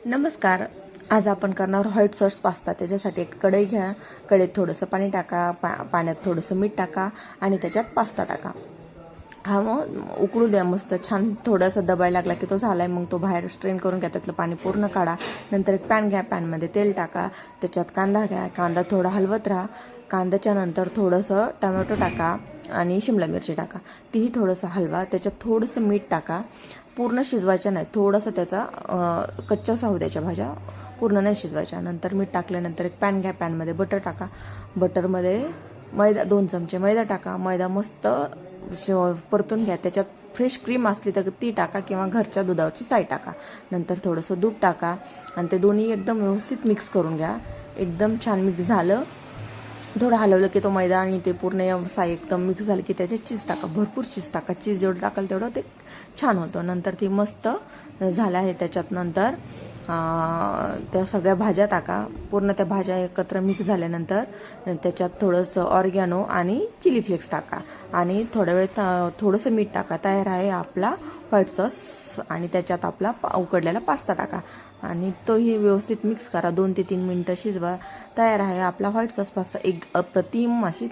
नमस्कार. आज आपण करणार व्हाईट सॉस पास्ता. त्याच्यासाठी एक कढई घ्या. कढईत थोडंसं पाणी टाका. पाण्यात थोडंसं मीठ टाका आणि त्याच्यात पास्ता टाका. हा मग उकळू द्या मस्त छान. थोडासा दबायला लागला की तो झालाय. मग तो बाहेर स्ट्रेन करून घ्या. त्यातलं पाणी पूर्ण काढा. नंतर एक पॅन घ्या. पॅनमध्ये तेल टाका. त्याच्यात कांदा घ्या. कांदा थोडा हलवत राहा. कांद्याच्या नंतर थोडंसं टोमॅटो टाका आणि शिमला मिरची टाका. तीही थोडंसं हलवा. त्याच्यात थोडंसं मीठ टाका. पूर्ण शिजवायच्या नाही, थोडंसं त्याचा कच्च्याच होऊ द्यायच्या भाज्या, पूर्ण नाही शिजवायच्या. नंतर मीठ टाकल्यानंतर एक पॅन घ्या. पॅनमध्ये बटर टाका. बटरमध्ये मैदा 2 चमचे मैदा टाका. मैदा मस्त परतून घ्या. त्याच्यात फ्रेश क्रीम असली तर ती टाका किंवा घरच्या दुधाची साय टाका. नंतर थोडंसं दूध टाका आणि ते दोन्ही एकदम व्यवस्थित मिक्स करून घ्या. एकदम छान मिक्स झालं. थोडं हलवलं की तो मैदा आणि ते पूर्ण साय एकदम मिक्स झालं की त्याच्यात चीज टाका. भरपूर चीज टाका. चीज जेवढं टाकाल तेवढं ते छान होतं. नंतर ती मस्त झालं आहे. त्याच्यात नंतर त्या सगळ्या भाज्या टाका. पूर्ण त्या भाज्या एकत्र मिक्स झाल्यानंतर त्याच्यात थोडंसं ऑर्गॅनो आणि चिली फ्लेक्स टाका आणि थोड्या वेळ थोडंसं मीठ टाका. तयार आहे आपला व्हाईट सॉस. आणि त्याच्यात आपला उकडलेला पास्ता टाका आणि तोही व्यवस्थित मिक्स करा. 2 ते 3 मिनटं शिजवा. तयार आहे आपला व्हाईट सॉस पास्ता. एक अप्रतिम अशी